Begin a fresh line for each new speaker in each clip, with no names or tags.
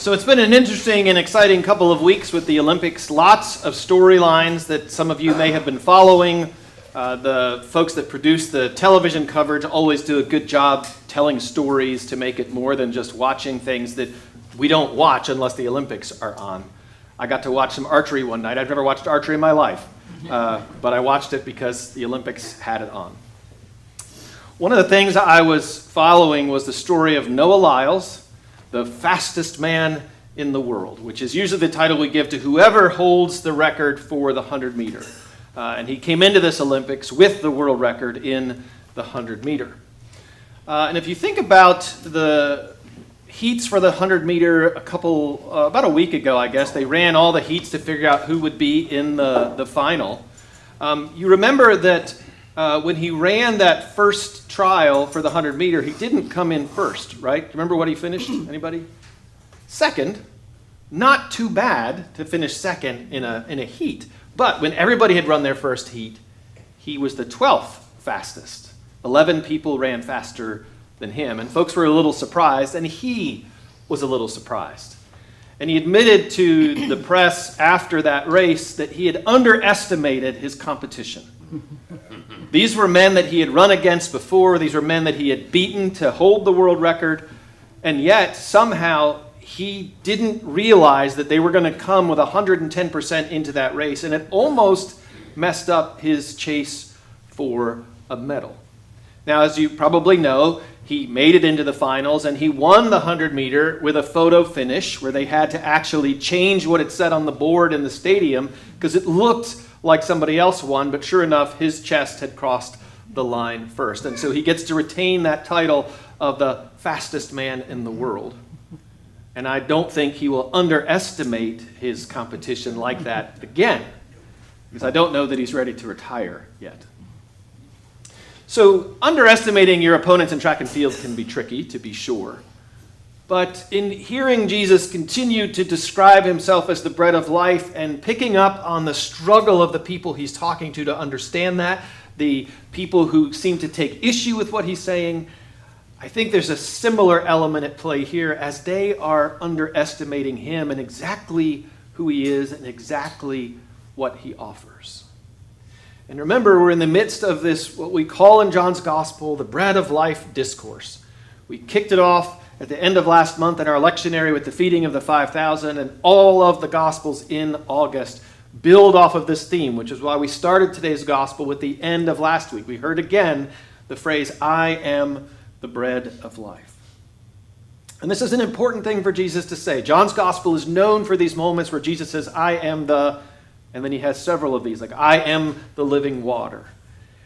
So it's been an interesting and exciting couple of weeks with the Olympics. Lots of storylines that some of you may have been following. The folks that produce the television coverage always do a good job telling stories to make it more than just watching things that we don't watch unless the Olympics are on. I got to watch some archery one night. I've never watched archery in my life, but I watched it because the Olympics had it on. One of the things I was following was the story of Noah Lyles, the fastest man in the world, which is usually the title we give to whoever holds the record for the 100-meter. And he came into this Olympics with the world record in the 100-meter. And if you think about the heats for the 100-meter about a week ago, I guess, they ran all the heats to figure out who would be in the final. You remember that when he ran that first trial for the 100-meter, he didn't come in first, right? Remember what he finished? Anybody? Second. Not too bad to finish second in a heat. But when everybody had run their first heat, he was the 12th fastest. 11 people ran faster than him, and folks were a little surprised, and he was a little surprised. And he admitted to the press after that race that he had underestimated his competition. These were men that he had run against before. These were men that he had beaten to hold the world record. And yet, somehow, he didn't realize that they were going to come with 110% into that race. And it almost messed up his chase for a medal. Now, as you probably know, he made it into the finals, and he won the 100-meter with a photo finish where they had to actually change what it said on the board in the stadium because it looked like somebody else won, but sure enough, his chest had crossed the line first. And so he gets to retain that title of the fastest man in the world. And I don't think he will underestimate his competition like that again, because I don't know that he's ready to retire yet. So underestimating your opponents in track and field can be tricky, to be sure. But in hearing Jesus continue to describe himself as the bread of life and picking up on the struggle of the people he's talking to understand that, the people who seem to take issue with what he's saying, I think there's a similar element at play here as they are underestimating him and exactly who he is and exactly what he offers. And remember, we're in the midst of this, what we call in John's Gospel, the bread of life discourse. We kicked it off at the end of last month in our lectionary with the feeding of the 5,000, and all of the Gospels in August build off of this theme, which is why we started today's Gospel with the end of last week. We heard again the phrase, I am the bread of life. And this is an important thing for Jesus to say. John's Gospel is known for these moments where Jesus says, I am the, and then he has several of these, like, I am the living water.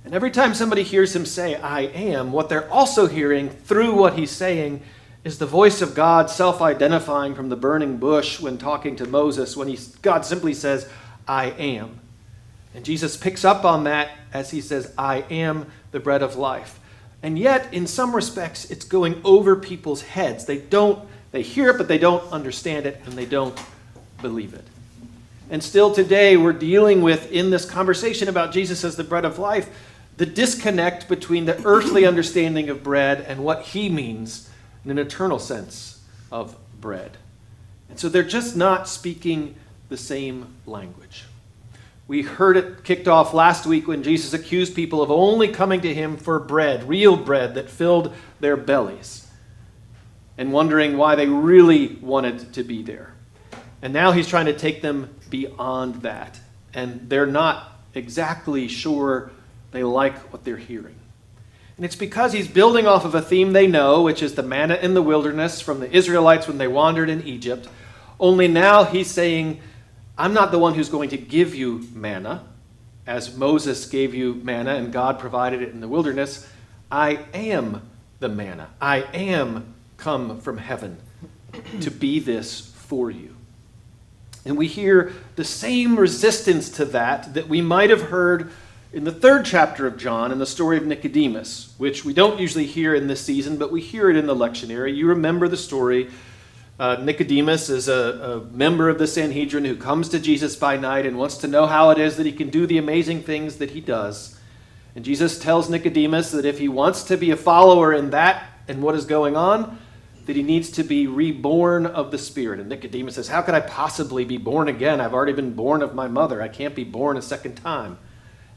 And every time somebody hears him say, I am, what they're also hearing through what he's saying is the voice of God self-identifying from the burning bush when talking to Moses, when God simply says, I am. And Jesus picks up on that as he says, I am the bread of life. And yet, in some respects, it's going over people's heads. They hear it, but they don't understand it, and they don't believe it. And still today, we're dealing with, in this conversation about Jesus as the bread of life, the disconnect between the earthly understanding of bread and what he means in an eternal sense of bread. And so they're just not speaking the same language. We heard it kicked off last week when Jesus accused people of only coming to him for bread, real bread that filled their bellies, and wondering why they really wanted to be there. And now he's trying to take them beyond that, and they're not exactly sure they like what they're hearing. And it's because he's building off of a theme they know, which is the manna in the wilderness from the Israelites when they wandered in Egypt. Only now he's saying, I'm not the one who's going to give you manna, as Moses gave you manna and God provided it in the wilderness. I am the manna. I am come from heaven to be this for you. And we hear the same resistance to that we might have heard in the 3rd chapter of John in the story of Nicodemus, which we don't usually hear in this season, but we hear it in the lectionary. You remember the story. Nicodemus is a member of the Sanhedrin who comes to Jesus by night and wants to know how it is that he can do the amazing things that he does. And Jesus tells Nicodemus that if he wants to be a follower in that and what is going on, that he needs to be reborn of the Spirit. And Nicodemus says, how could I possibly be born again? I've already been born of my mother. I can't be born a second time.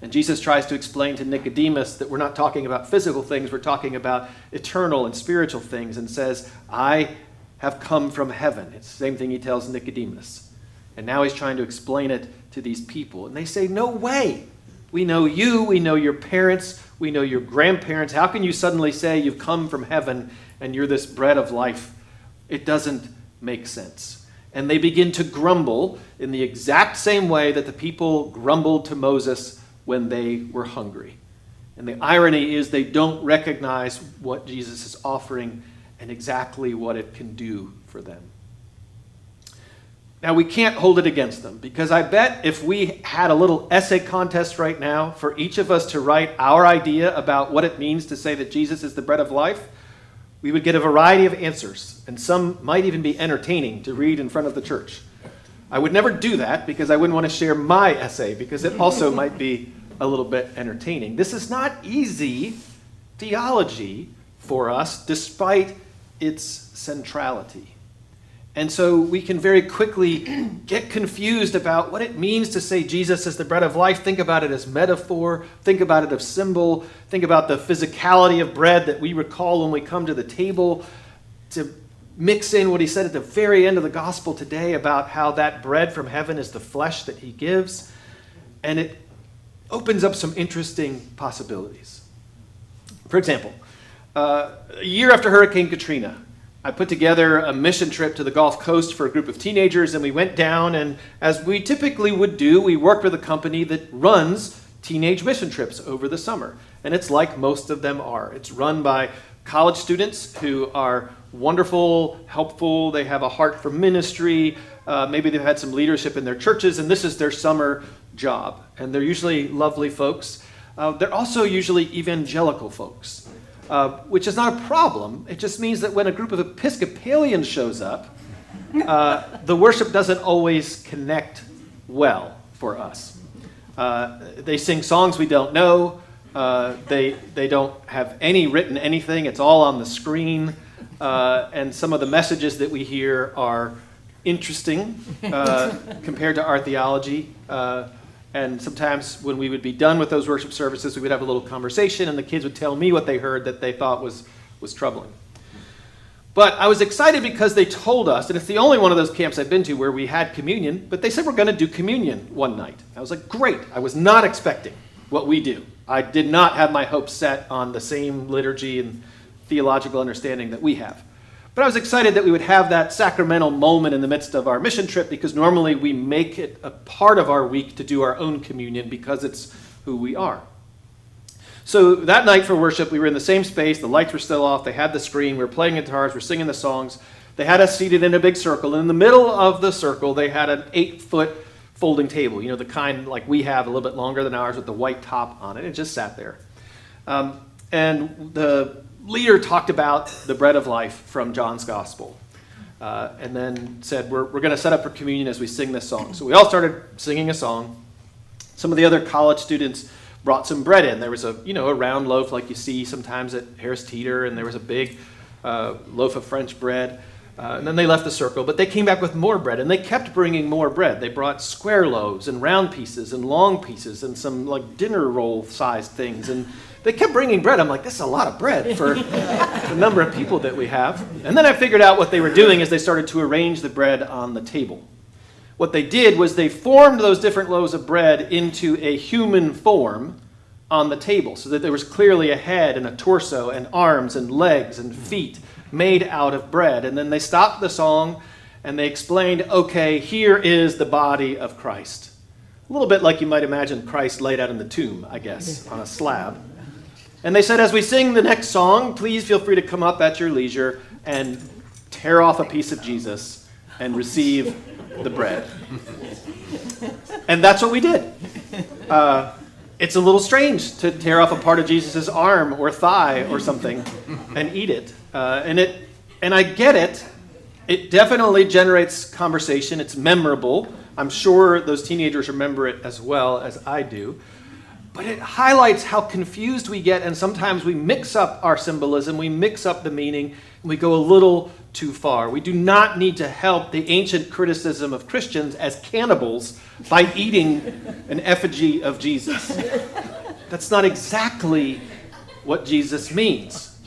And Jesus tries to explain to Nicodemus that we're not talking about physical things, we're talking about eternal and spiritual things, and says, I have come from heaven. It's the same thing he tells Nicodemus. And now he's trying to explain it to these people. And they say, no way. We know you, we know your parents, we know your grandparents. How can you suddenly say you've come from heaven and you're this bread of life? It doesn't make sense. And they begin to grumble in the exact same way that the people grumbled to Moses when they were hungry. And the irony is they don't recognize what Jesus is offering and exactly what it can do for them. Now, we can't hold it against them, because I bet if we had a little essay contest right now for each of us to write our idea about what it means to say that Jesus is the bread of life, we would get a variety of answers, and some might even be entertaining to read in front of the church. I would never do that because I wouldn't want to share my essay, because it also might be a little bit entertaining. This is not easy theology for us, despite its centrality. And so we can very quickly get confused about what it means to say Jesus is the bread of life. Think about it as metaphor. Think about it as symbol. Think about the physicality of bread that we recall when we come to the table. To mix in what he said at the very end of the gospel today about how that bread from heaven is the flesh that he gives. And it opens up some interesting possibilities. For example, a year after Hurricane Katrina, I put together a mission trip to the Gulf Coast for a group of teenagers, and we went down, and as we typically would do, we worked with a company that runs teenage mission trips over the summer. And it's like most of them are. It's run by college students who are wonderful, helpful, they have a heart for ministry, maybe they've had some leadership in their churches, and this is their summer job. And they're usually lovely folks. They're also usually evangelical folks. Which is not a problem. It just means that when a group of Episcopalians shows up, the worship doesn't always connect well for us. They sing songs we don't know. They don't have any written anything. It's all on the screen. And some of the messages that we hear are interesting compared to our theology. And sometimes when we would be done with those worship services, we would have a little conversation, and the kids would tell me what they heard that they thought was troubling. But I was excited because they told us, and it's the only one of those camps I've been to where we had communion, but they said we're going to do communion one night. I was like, great. I was not expecting what we do. I did not have my hopes set on the same liturgy and theological understanding that we have. But I was excited that we would have that sacramental moment in the midst of our mission trip, because normally we make it a part of our week to do our own communion because it's who we are. So that night for worship, we were in the same space. The lights were still off. They had the screen. We were playing guitars. We were singing the songs. They had us seated in a big circle. And in the middle of the circle, they had an 8-foot folding table, the kind like we have, a little bit longer than ours, with the white top on it. It just sat there. And the leader talked about the bread of life from John's gospel, and then said, we're going to set up for communion as we sing this song. So we all started singing a song. Some of the other college students brought some bread in. There was a round loaf like you see sometimes at Harris Teeter, and there was a big loaf of French bread. And then they left the circle, but they came back with more bread, and they kept bringing more bread. They brought square loaves and round pieces and long pieces and some like dinner roll sized things, and they kept bringing bread. I'm like, this is a lot of bread for the number of people that we have. And then I figured out what they were doing is they started to arrange the bread on the table. What they did was they formed those different loaves of bread into a human form on the table, so that there was clearly a head and a torso and arms and legs and feet made out of bread. And then they stopped the song and they explained, okay, here is the body of Christ. A little bit like you might imagine Christ laid out in the tomb, I guess, on a slab. And they said, as we sing the next song, please feel free to come up at your leisure and tear off a piece of Jesus and receive the bread. And that's what we did. It's a little strange to tear off a part of Jesus' arm or thigh or something and eat it. And I get it. It definitely generates conversation. It's memorable. I'm sure those teenagers remember it as well as I do. But it highlights how confused we get, and sometimes we mix up our symbolism, we mix up the meaning, and we go a little too far. We do not need to help the ancient criticism of Christians as cannibals by eating an effigy of Jesus. That's not exactly what Jesus means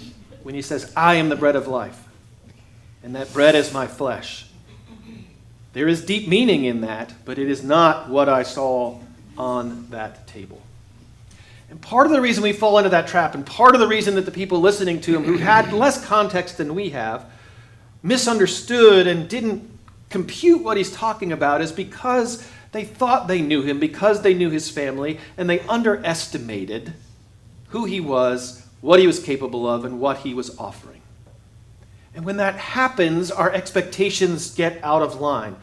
when he says, I am the bread of life, and that bread is my flesh. There is deep meaning in that, but it is not what I saw on that table. And part of the reason we fall into that trap, and part of the reason that the people listening to him who had less context than we have misunderstood and didn't compute what he's talking about, is because they thought they knew him, because they knew his family, and they underestimated who he was, what he was capable of, and what he was offering. And when that happens, our expectations get out of line.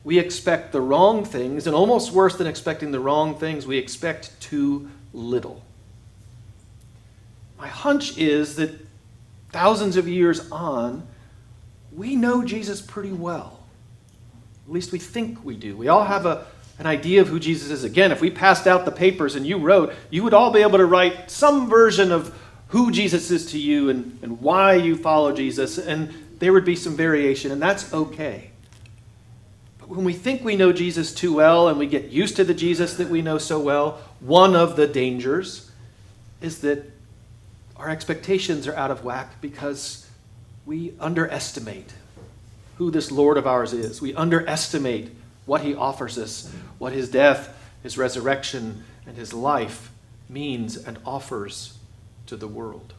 We expect the wrong things, and almost worse than expecting the wrong things, we expect too little. My hunch is that thousands of years on, we know Jesus pretty well. At least we think we do. We all have an idea of who Jesus is. Again, if we passed out the papers and you wrote, you would all be able to write some version of who Jesus is to you and why you follow Jesus, and there would be some variation, and that's okay. But when we think we know Jesus too well and we get used to the Jesus that we know so well, one of the dangers is that our expectations are out of whack because we underestimate who this Lord of ours is. We underestimate what he offers us, what his death, his resurrection, and his life means and offers to the world.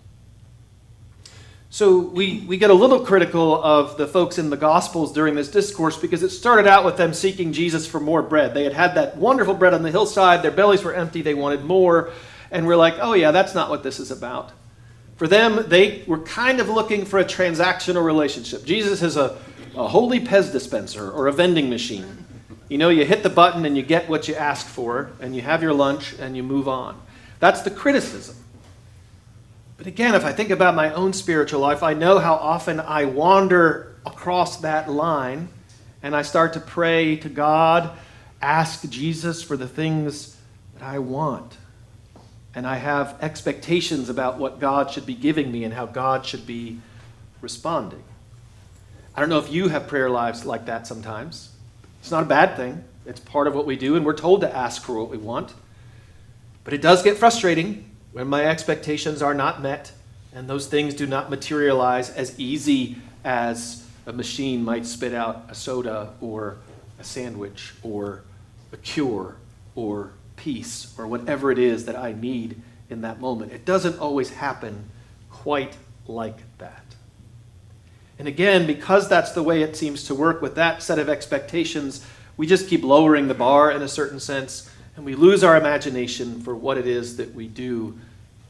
So we get a little critical of the folks in the Gospels during this discourse because it started out with them seeking Jesus for more bread. They had had that wonderful bread on the hillside. Their bellies were empty. They wanted more. And we're like, oh yeah, that's not what this is about. For them, they were kind of looking for a transactional relationship. Jesus is a holy Pez dispenser or a vending machine. You know, you hit the button and you get what you ask for, and you have your lunch and you move on. That's the criticism. But again, if I think about my own spiritual life, I know how often I wander across that line and I start to pray to God, ask Jesus for the things that I want. And I have expectations about what God should be giving me and how God should be responding. I don't know if you have prayer lives like that sometimes. It's not a bad thing. It's part of what we do, and we're told to ask for what we want. But it does get frustrating when my expectations are not met and those things do not materialize as easy as a machine might spit out a soda or a sandwich or a cure or peace or whatever it is that I need in that moment. It doesn't always happen quite like that. And again, because that's the way it seems to work with that set of expectations, we just keep lowering the bar in a certain sense, and we lose our imagination for what it is that we do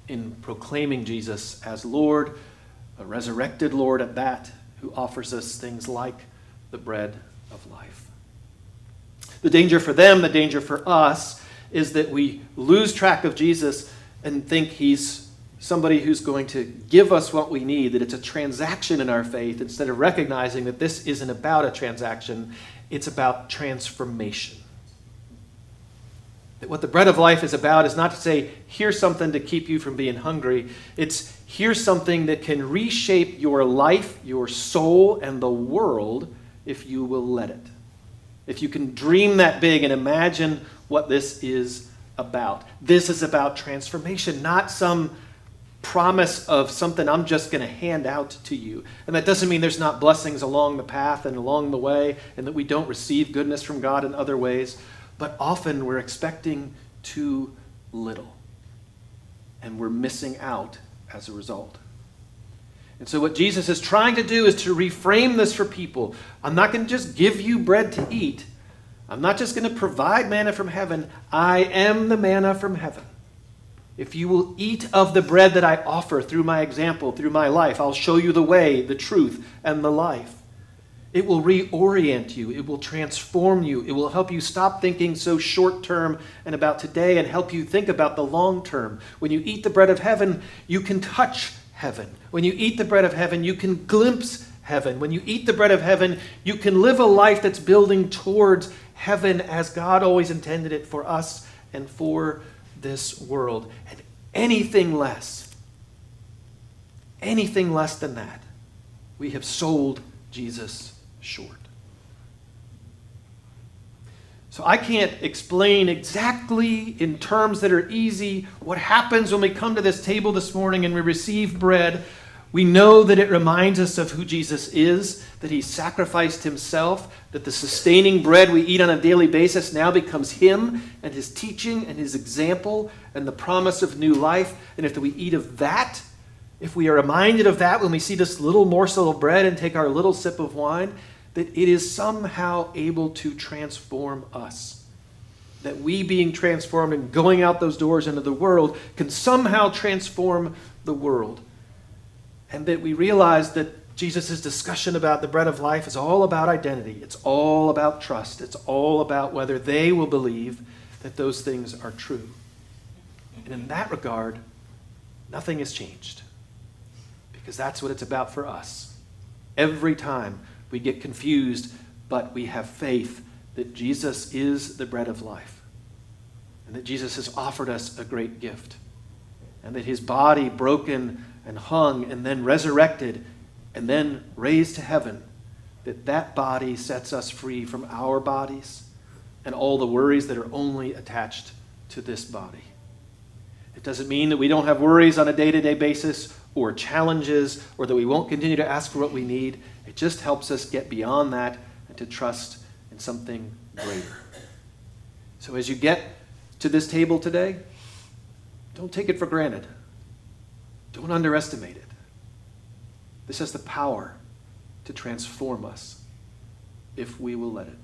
in proclaiming Jesus as Lord, a resurrected Lord at that, who offers us things like the bread of life. The danger for them, the danger for us, is that we lose track of Jesus and think he's somebody who's going to give us what we need, that it's a transaction in our faith, instead of recognizing that this isn't about a transaction, it's about transformation. That what the bread of life is about is not to say, here's something to keep you from being hungry. It's, here's something that can reshape your life, your soul, and the world if you will let it. If you can dream that big and imagine what this is about. This is about transformation, not some promise of something I'm just going to hand out to you. And that doesn't mean there's not blessings along the path and along the way, and that we don't receive goodness from God in other ways. But often we're expecting too little, and we're missing out as a result. And so what Jesus is trying to do is to reframe this for people. I'm not going to just give you bread to eat. I'm not just going to provide manna from heaven. I am the manna from heaven. If you will eat of the bread that I offer through my example, through my life, I'll show you the way, the truth, and the life. It will reorient you. It will transform you. It will help you stop thinking so short-term and about today and help you think about the long term. When you eat the bread of heaven, you can touch heaven. When you eat the bread of heaven, you can glimpse heaven. When you eat the bread of heaven, you can live a life that's building towards heaven as God always intended it for us and for this world. And anything less than that, we have sold Jesus short. So I can't explain exactly in terms that are easy what happens when we come to this table this morning and we receive bread. We know that it reminds us of who Jesus is, that he sacrificed himself, that the sustaining bread we eat on a daily basis now becomes him and his teaching and his example and the promise of new life. And if we eat of that, if we are reminded of that when we see this little morsel of bread and take our little sip of wine, that it is somehow able to transform us. That we being transformed and going out those doors into the world can somehow transform the world. And that we realize that Jesus' discussion about the bread of life is all about identity. It's all about trust. It's all about whether they will believe that those things are true. And in that regard, nothing has changed. Because that's what it's about for us. Every time we get confused, but we have faith that Jesus is the bread of life. And that Jesus has offered us a great gift. And that his body broken and hung and then resurrected and then raised to heaven, that body sets us free from our bodies and all the worries that are only attached to this body. It doesn't mean that we don't have worries on a day-to-day basis or challenges or that we won't continue to ask for what we need. It just helps us get beyond that and to trust in something greater. So as you get to this table today, don't take it for granted. Don't underestimate it. This has the power to transform us if we will let it.